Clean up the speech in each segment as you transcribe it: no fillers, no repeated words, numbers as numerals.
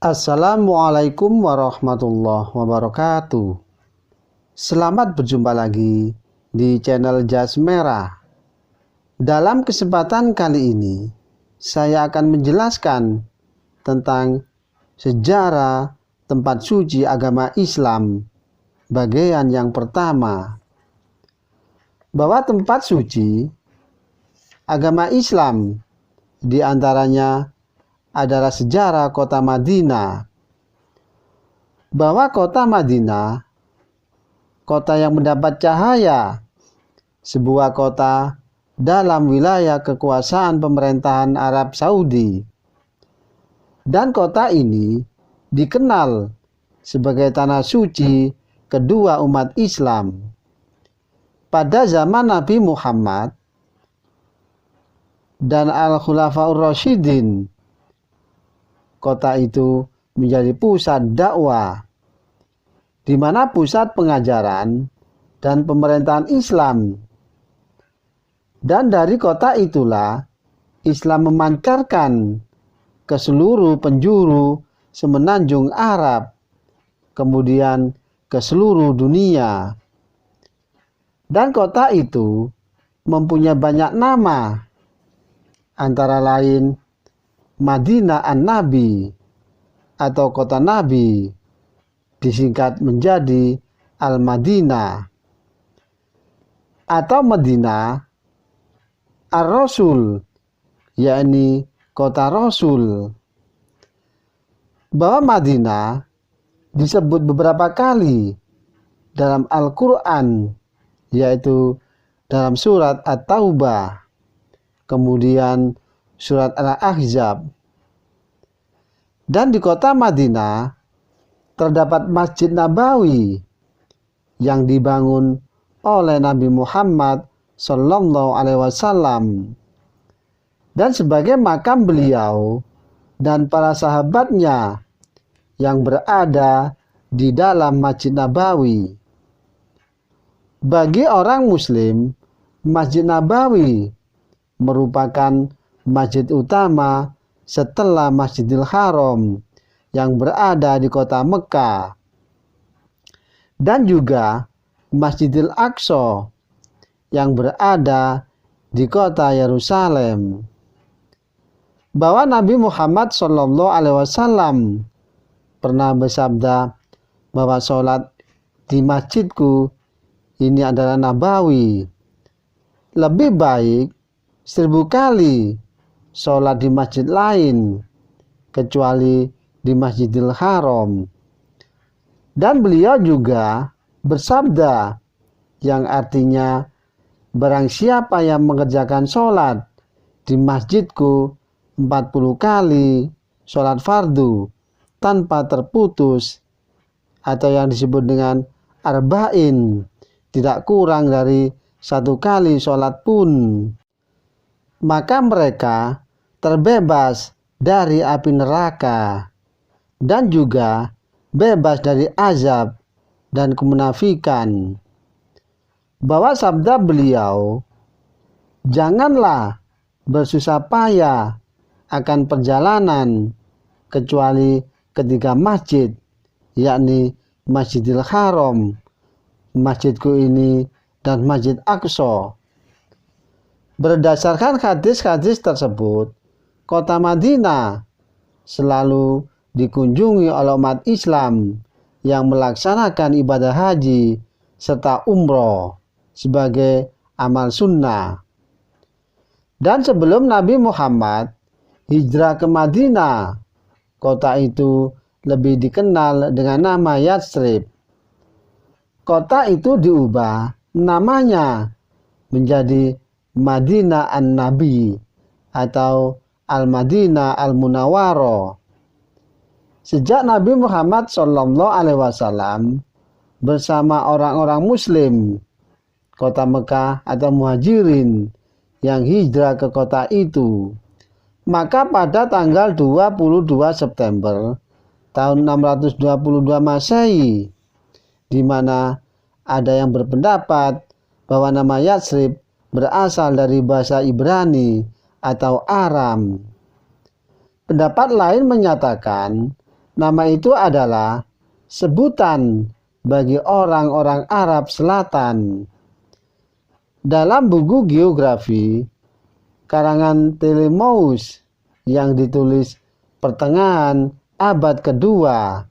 Assalamualaikum warahmatullahi wabarakatuh. Selamat berjumpa lagi di channel Jas Merah. Dalam kesempatan kali ini, saya akan menjelaskan tentang sejarah tempat suci agama Islam bagian yang pertama. Bahwa tempat suci agama Islam diantaranya adalah sejarah kota Madinah. Bahwa kota Madinah, kota yang mendapat cahaya, sebuah kota dalam wilayah kekuasaan pemerintahan Arab Saudi. Dan kota ini dikenal sebagai tanah suci kedua umat Islam. Pada zaman Nabi Muhammad dan Al-Khulafaur Rasyidin, kota itu menjadi pusat dakwah, di mana pusat pengajaran dan pemerintahan Islam. Dan dari kota itulah Islam memancarkan ke seluruh penjuru semenanjung Arab, kemudian ke seluruh dunia. Dan kota itu mempunyai banyak nama, antara lain Madinah An-Nabi atau kota Nabi, disingkat menjadi Al-Madinah, atau Madinah Ar-Rasul, yakni kota Rasul. Bahwa Madinah disebut beberapa kali dalam Al-Quran, yaitu dalam surat At-Taubah, kemudian surat Al-Ahzab. Dan di kota Madinah terdapat Masjid Nabawi yang dibangun oleh Nabi Muhammad Sallallahu Alaihi Wasallam, dan sebagai makam beliau dan para sahabatnya yang berada di dalam Masjid Nabawi. Bagi orang Muslim, Masjid Nabawi merupakan masjid utama setelah Masjidil Haram yang berada di kota Mekah, dan juga Masjidil Aqsa yang berada di kota Yerusalem. Bahwa Nabi Muhammad SAW pernah bersabda bahwa sholat di masjidku ini adalah nabawi, lebih baik 1000 kali sholat di masjid lain kecuali di Masjidil Haram. Dan beliau juga bersabda yang artinya, barang siapa yang mengerjakan sholat di masjidku 40 kali sholat fardu tanpa terputus, atau yang disebut dengan arba'in, tidak kurang dari 1 kali sholat pun, maka mereka terbebas dari api neraka dan juga bebas dari azab dan kemunafikan. Bahwa sabda beliau, janganlah bersusah payah akan perjalanan kecuali ketiga masjid, yakni Masjidil Haram, masjidku ini, dan Masjid Aqsa. Berdasarkan hadis-hadis tersebut, kota Madinah selalu dikunjungi oleh umat Islam yang melaksanakan ibadah haji serta umroh sebagai amal sunnah. Dan sebelum Nabi Muhammad hijrah ke Madinah, kota itu lebih dikenal dengan nama Yatsrib. Kota itu diubah namanya menjadi Madinah An-Nabi atau Al-Madinah Al-Munawwarah. Sejak Nabi Muhammad SAW bersama orang-orang Muslim kota Mekah atau Muhajirin yang hijrah ke kota itu, maka pada tanggal 22 September tahun 622 Masehi, di mana ada yang berpendapat bahwa nama Yatsrib berasal dari bahasa Ibrani atau Aram. Pendapat lain menyatakan Nama itu adalah sebutan bagi orang-orang Arab Selatan. Dalam buku geografi karangan Ptolemeus yang ditulis pertengahan abad kedua,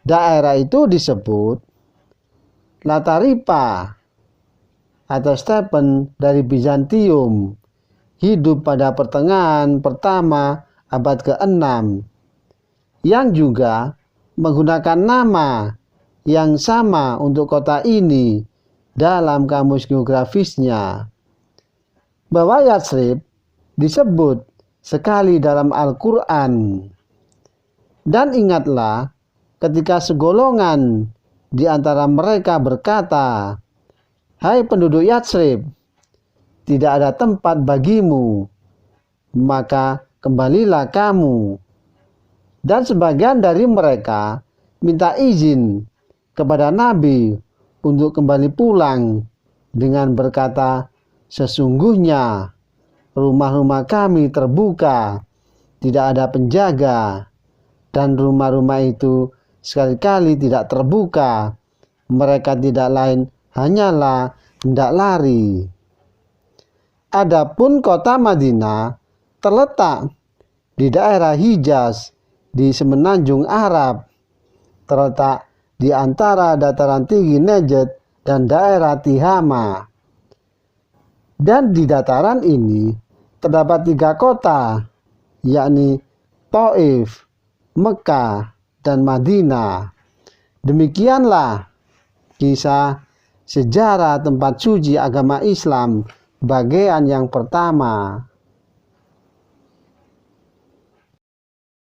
daerah itu disebut Lataripa atau Stephen dari Bizantium, hidup pada pertengahan pertama abad ke-6, yang juga menggunakan nama yang sama untuk kota ini dalam kamus geografisnya. Bahwa Yatsrib disebut sekali dalam Al-Quran. Dan ingatlah ketika segolongan di antara mereka berkata, "Hai penduduk Yatsrib, tidak ada tempat bagimu, maka kembalilah kamu." Dan sebagian dari mereka minta izin kepada Nabi untuk kembali pulang dengan berkata, "Sesungguhnya rumah-rumah kami terbuka, tidak ada penjaga, dan rumah-rumah itu sekali-kali tidak terbuka. Mereka tidak lain hanyalah hendak lari." Adapun kota Madinah terletak di daerah Hijaz di semenanjung Arab, terletak di antara dataran tinggi Najd dan daerah Tihama. Dan di dataran ini terdapat 3 kota, yakni Taif, Mekah, dan Madinah. Demikianlah kisah sejarah tempat suci agama Islam bagian yang pertama.